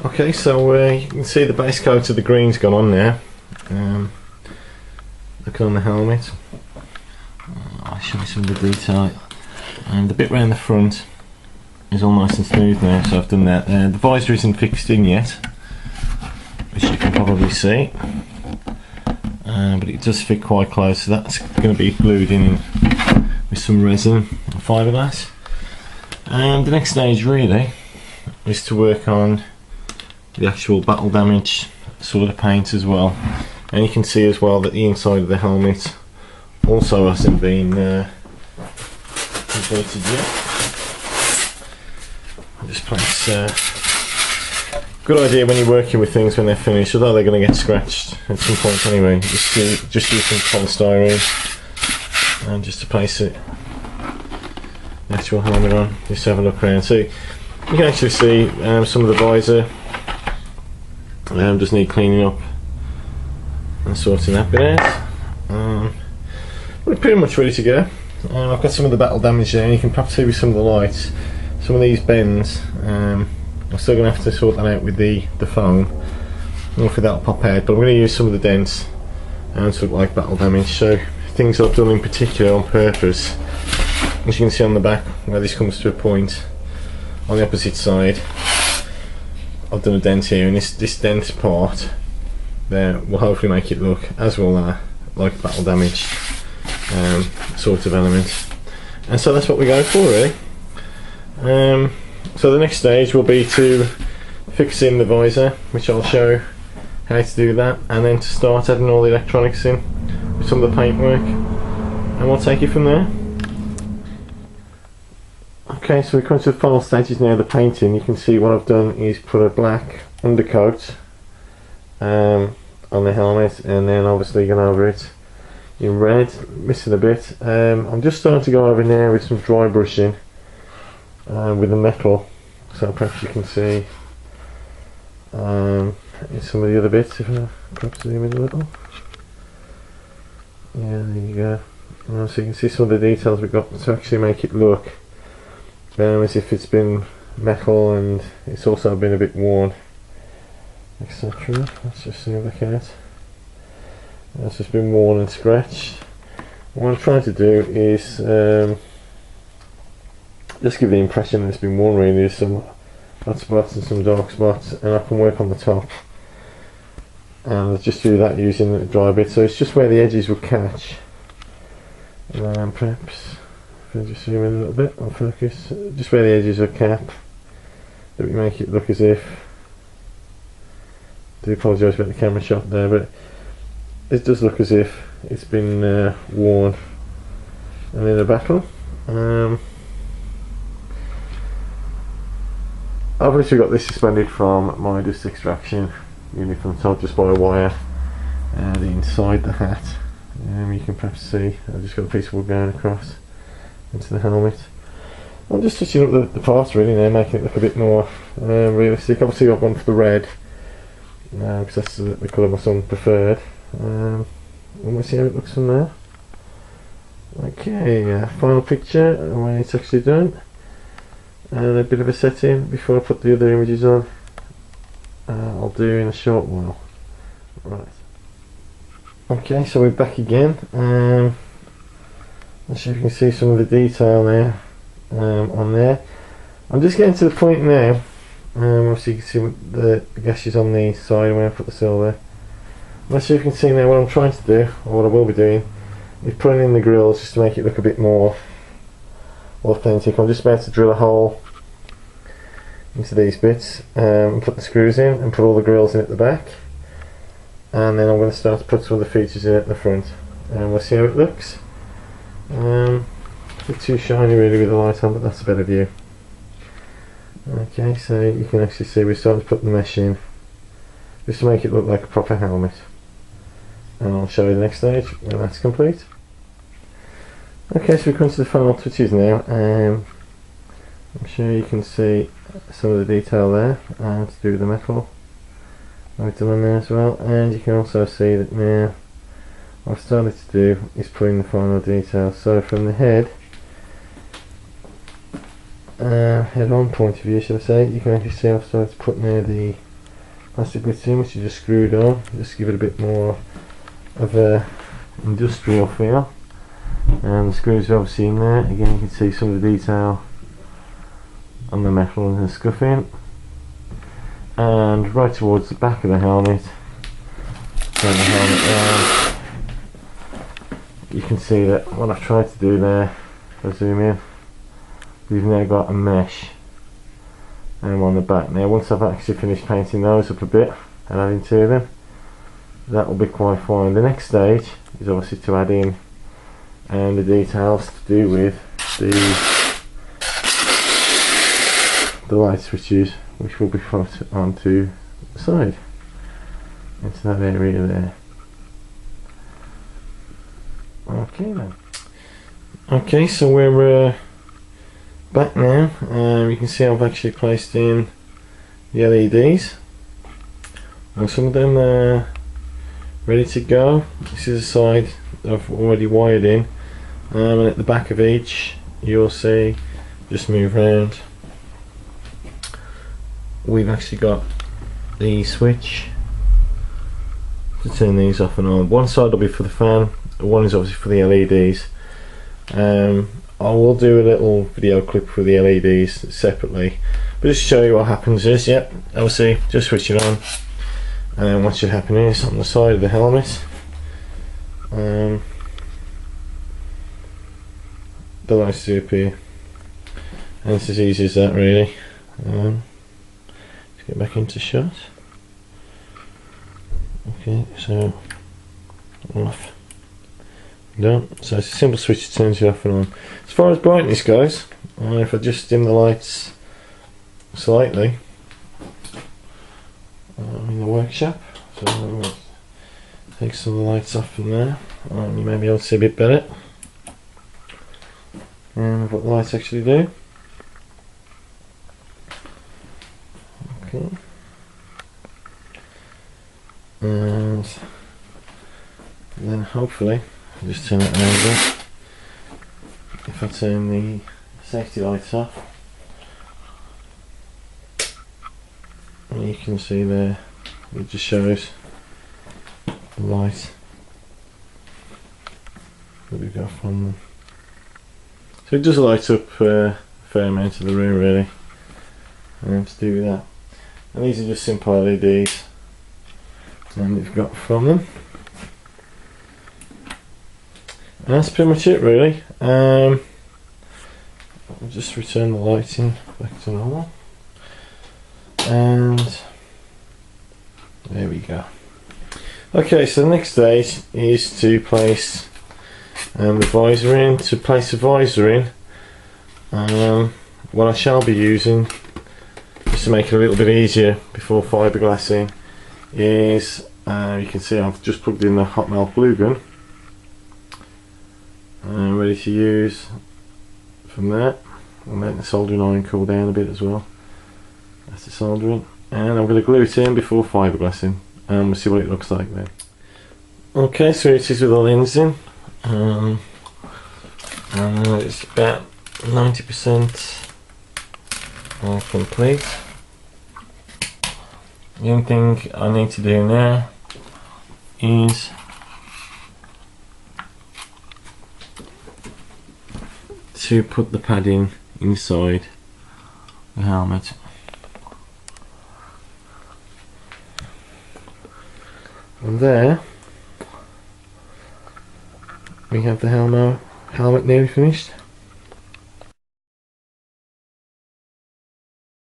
Okay, so you can see the base coat of the green's gone on there. Looking on the helmet, I'll show you some of the detail. And the bit round the front is all nice and smooth now, so I've done that. The visor isn't fixed in yet, which you can probably see, but it does fit quite close, so that's going to be glued in with some resin and fiberglass. And the next stage really is to work on the actual battle damage sort of paint as well. And you can see as well that the inside of the helmet also hasn't been completed yet. Just place good idea when you're working with things when they're finished, although they're going to get scratched at some point anyway. Just use some polystyrene and just to place it, the actual helmet on. Just have a look around. So you can actually see some of the visor does need cleaning up and sorting that bit out. We're pretty much ready to go. I've got some of the battle damage there, and you can perhaps see with some of the lights, some of these bends. I'm still going to have to sort that out with the foam. Hopefully that'll pop out, but I'm going to use some of the dents and sort of like battle damage. So things I've done in particular on purpose. As you can see on the back, where this comes to a point on the opposite side, I've done a dent here, and this dent part there will hopefully make it look, as will that, like battle damage sort of element. And so that's what we go for really. So the next stage will be to fix in the visor, which I'll show how to do that, and then to start adding all the electronics in with some of the paintwork, and we'll take it from there. Okay, so we're coming to the final stages now, the painting. You can see what I've done is put a black undercoat on the helmet, and then obviously gone over it in red, missing a bit. I'm just starting to go over now with some dry brushing with the metal, so perhaps you can see some of the other bits, if I perhaps zoom in a little. Yeah, there you go. So you can see some of the details we've got to actually make it look as if it's been metal, and it's also been a bit worn, etc. Let's just see what I can. It's just been worn and scratched. What I'm trying to do is just give the impression that it's been worn really. There's some hot spots and some dark spots, and I can work on the top, and I'll just do that using the dry bit, so it's just where the edges will catch. Perhaps if I just zoom in a little bit, I'll focus just where the edges will cap, that we make it look as if, I do apologise about the camera shot there, but it does look as if it's been worn and in a battle. I've literally got this suspended from my dust extraction unit from the top, just by a wire, and inside the hat you can perhaps see I've just got a piece of wood going across into the helmet. I'm just touching up the parts really now, making it look a bit more realistic. Obviously I've gone for the red because that's the colour my son preferred. And we'll see how it looks from there. Okay, final picture when it's actually done, and a bit of a setting before I put the other images on. I'll do in a short while. Right. Okay, so we're back again. As you can see some of the detail there on there. I'm just getting to the point now. Obviously you can see what the gashes on the side where I put the silver. As you can see now, what I'm trying to do, or what I will be doing, is putting in the grills just to make it look a bit more authentic. I'm just about to drill a hole into these bits and put the screws in and put all the grills in at the back, and then I'm going to start to put some of the features in at the front, and we'll see how it looks. A bit too shiny really with the light on, but that's a better view. Okay, so you can actually see we're starting to put the mesh in just to make it look like a proper helmet, and I'll show you the next stage when that's complete. Okay, so we're coming to the final touches now. I'm sure you can see some of the detail there to do with the metal I've done on there as well, and you can also see that now what I've started to do is put in the final details. So from the head on point of view, should I say, you can actually see I've started to put now the plastic bits in, which are just screwed on, just give it a bit more of a industrial feel. And the screws are obviously in there. Again, you can see some of the detail on the metal and the scuffing. And right towards the back of the helmet, turn the helmet round, you can see that what I've tried to do there, if I zoom in, we've now got a mesh on the back. Now once I've actually finished painting those up a bit and adding to them, that will be quite fine. The next stage is obviously to add in the details to do with the light switches, which will be put onto the side, into that area there. Okay then. Okay, so we're back now. You can see I've actually placed in the LEDs, and some of them are ready to go. This is a side I've already wired in, and at the back of each you'll see, just move around, we've actually got the switch to turn these off and on. One side will be for the fan, one is obviously for the LEDs. I will do a little video clip for the LEDs separately, but just to show you what happens is, yep, obviously just switch it on, and then what should happen is on the side of the helmet, the lights do appear, and it's as easy as that really. Let's get back into shot. Okay, so off, done. So it's a simple switch that turns you off and on. As far as brightness goes, if I just dim the lights slightly in the workshop, so I'm going to take some of the lights off from there, you may be able to see a bit better and what the lights actually do. Okay, and then hopefully I'll just turn it over. If I turn the safety lights off, and you can see there, it just shows the light that we've got from them. So it does light up a fair amount of the room really, to do with that. And these are just simple LEDs and we've got from them. And that's pretty much it really. I'll just return the lighting back to normal, and there we go. Okay, so the next stage is to place the visor in. To place the visor in, what I shall be using, just to make it a little bit easier before fiberglassing, is you can see I've just plugged in the hot melt glue gun, ready to use from there. I'll let the soldering iron cool down a bit as well. That's the soldering, and I'm going to glue it in before fiberglassing, and we'll see what it looks like then. Okay, so it is with the lens in, and it's about 90% complete. The only thing I need to do now is to put the padding inside the helmet. And there we have the helmet nearly finished.